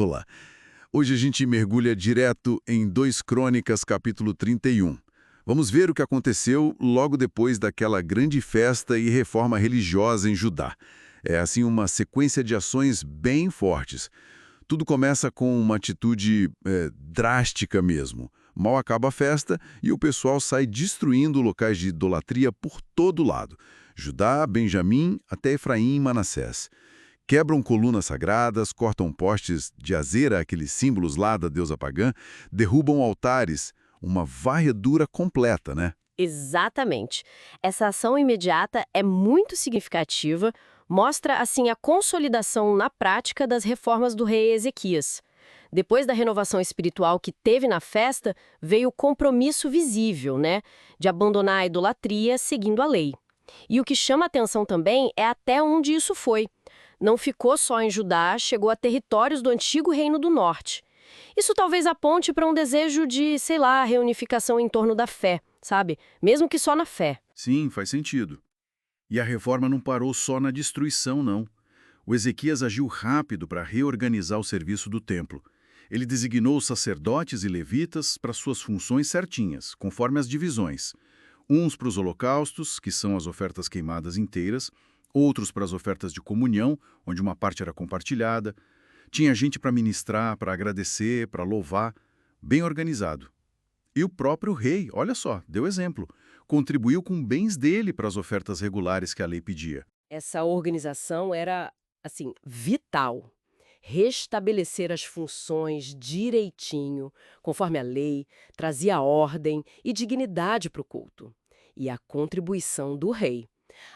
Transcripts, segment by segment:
Olá. Hoje a gente mergulha direto em 2 Crônicas, capítulo 31. Vamos ver o que aconteceu logo depois daquela grande festa e reforma religiosa em Judá. É assim uma sequência de ações bem fortes. Tudo começa com uma atitude drástica mesmo. Mal acaba a festa e o pessoal sai destruindo locais de idolatria por todo lado. Judá, Benjamim, até Efraim e Manassés. Quebram colunas sagradas, cortam postes de Azera, aqueles símbolos lá da deusa pagã, derrubam altares, uma varredura completa, né? Exatamente. Essa ação imediata é muito significativa, mostra assim a consolidação na prática das reformas do rei Ezequias. Depois da renovação espiritual que teve na festa, veio o compromisso visível, né, de abandonar a idolatria seguindo a lei. E o que chama atenção também é até onde isso foi. Não ficou só em Judá, chegou a territórios do antigo Reino do Norte. Isso talvez aponte para um desejo de, sei lá, reunificação em torno da fé, sabe? Mesmo que só na fé. Sim, faz sentido. E a reforma não parou só na destruição, não. O Ezequias agiu rápido para reorganizar o serviço do templo. Ele designou os sacerdotes e levitas para suas funções certinhas, conforme as divisões. Uns para os holocaustos, que são as ofertas queimadas inteiras, outros para as ofertas de comunhão, onde uma parte era compartilhada. Tinha gente para ministrar, para agradecer, para louvar, bem organizado. E o próprio rei, olha só, deu exemplo, contribuiu com bens dele para as ofertas regulares que a lei pedia. Essa organização era, assim, vital. Restabelecer as funções direitinho, conforme a lei, trazia ordem e dignidade para o culto. E a contribuição do rei.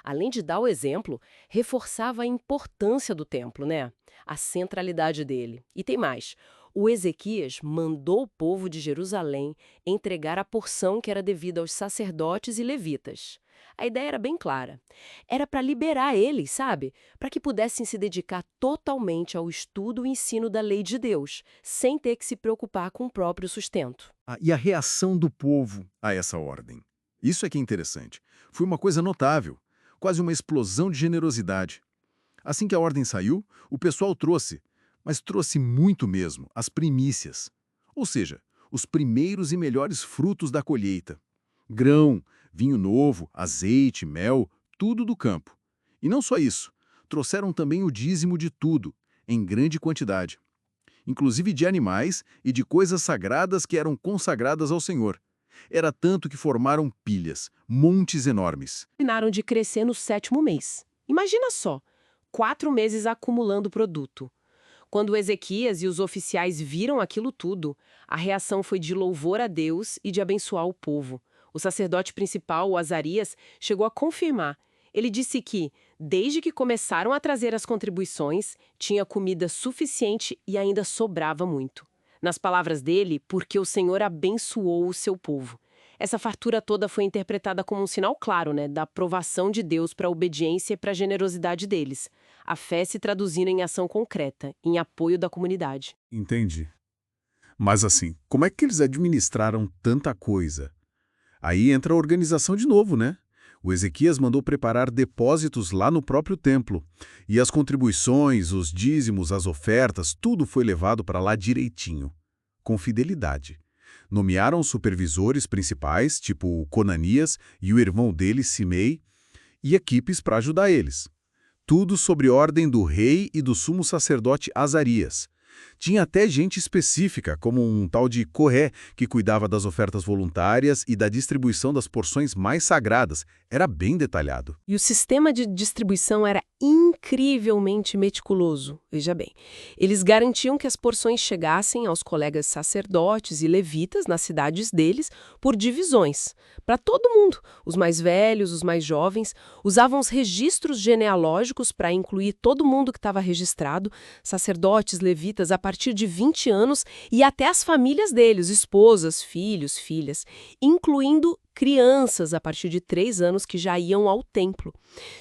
Além de dar o exemplo, reforçava a importância do templo, né? A centralidade dele. E tem mais. O Ezequias mandou o povo de Jerusalém entregar a porção que era devida aos sacerdotes e levitas. A ideia era bem clara. Era para liberar eles, sabe? Para que pudessem se dedicar totalmente ao estudo e ensino da lei de Deus, sem ter que se preocupar com o próprio sustento. E a reação do povo a essa ordem. Isso é que é interessante. Foi uma coisa notável, quase uma explosão de generosidade. Assim que a ordem saiu, o pessoal trouxe, mas trouxe muito mesmo, as primícias. Ou seja, os primeiros e melhores frutos da colheita. Grão, vinho novo, azeite, mel, tudo do campo. E não só isso, trouxeram também o dízimo de tudo, em grande quantidade. Inclusive de animais e de coisas sagradas que eram consagradas ao Senhor. Era tanto que formaram pilhas, montes enormes. Terminaram de crescer no 7º mês. Imagina só, 4 meses acumulando produto. Quando Ezequias e os oficiais viram aquilo tudo, a reação foi de louvor a Deus e de abençoar o povo. O sacerdote principal, o Azarias, chegou a confirmar. Ele disse que, desde que começaram a trazer as contribuições, tinha comida suficiente e ainda sobrava muito. Nas palavras dele, porque o Senhor abençoou o seu povo. Essa fartura toda foi interpretada como um sinal claro, né, da aprovação de Deus para a obediência e para a generosidade deles. A fé se traduzindo em ação concreta, em apoio da comunidade. Entendi. Mas assim, como é que eles administraram tanta coisa? Aí entra a organização de novo, né? O Ezequias mandou preparar depósitos lá no próprio templo. E as contribuições, os dízimos, as ofertas, tudo foi levado para lá direitinho, com fidelidade. Nomearam supervisores principais, tipo o Conanias e o irmão dele, Simei, e equipes para ajudar eles. Tudo sob ordem do rei e do sumo sacerdote Azarias. Tinha até gente específica, como um tal de Corré, que cuidava das ofertas voluntárias e da distribuição das porções mais sagradas. Era bem detalhado. E o sistema de distribuição era incrivelmente meticuloso. Veja bem, eles garantiam que as porções chegassem aos colegas sacerdotes e levitas nas cidades deles por divisões. Para todo mundo, os mais velhos, os mais jovens, usavam os registros genealógicos para incluir todo mundo que estava registrado, sacerdotes, levitas, a partir de 20 anos e até as famílias deles, esposas, filhos, filhas, incluindo crianças a partir de 3 anos que já iam ao templo.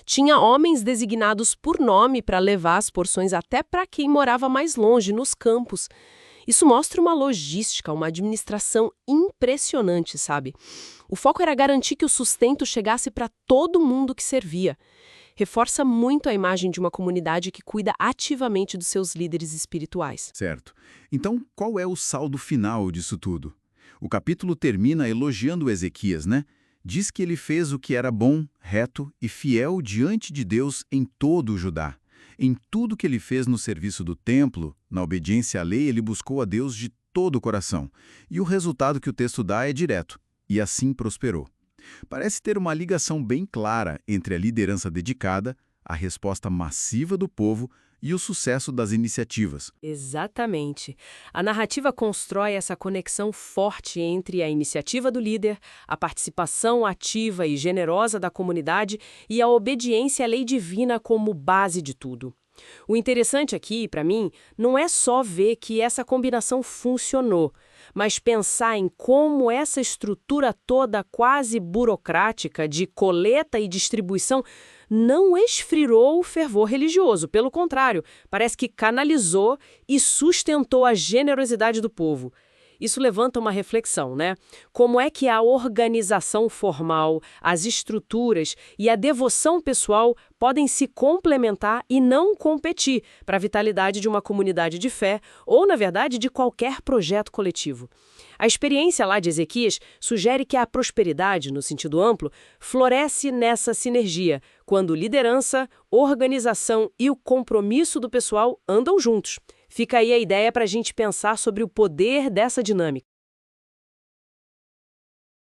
Tinha homens designados por nome para levar as porções até para quem morava mais longe, nos campos. Isso mostra uma logística, uma administração impressionante, sabe? O foco era garantir que o sustento chegasse para todo mundo que servia. Reforça muito a imagem de uma comunidade que cuida ativamente dos seus líderes espirituais. Certo. Então, qual é o saldo final disso tudo? O capítulo termina elogiando Ezequias, né? Diz que ele fez o que era bom, reto e fiel diante de Deus em todo o Judá. Em tudo que ele fez no serviço do templo, na obediência à lei, ele buscou a Deus de todo o coração. E o resultado que o texto dá é direto. E assim prosperou. Parece ter uma ligação bem clara entre a liderança dedicada, a resposta massiva do povo e o sucesso das iniciativas. Exatamente. A narrativa constrói essa conexão forte entre a iniciativa do líder, a participação ativa e generosa da comunidade e a obediência à lei divina como base de tudo. O interessante aqui, para mim, não é só ver que essa combinação funcionou, mas pensar em como essa estrutura toda quase burocrática de coleta e distribuição não esfriou o fervor religioso. Pelo contrário, parece que canalizou e sustentou a generosidade do povo. Isso levanta uma reflexão, né? Como é que a organização formal, as estruturas e a devoção pessoal podem se complementar e não competir para a vitalidade de uma comunidade de fé ou, na verdade, de qualquer projeto coletivo? A experiência lá de Ezequias sugere que a prosperidade, no sentido amplo, floresce nessa sinergia, quando liderança, organização e o compromisso do pessoal andam juntos. Fica aí a ideia para a gente pensar sobre o poder dessa dinâmica.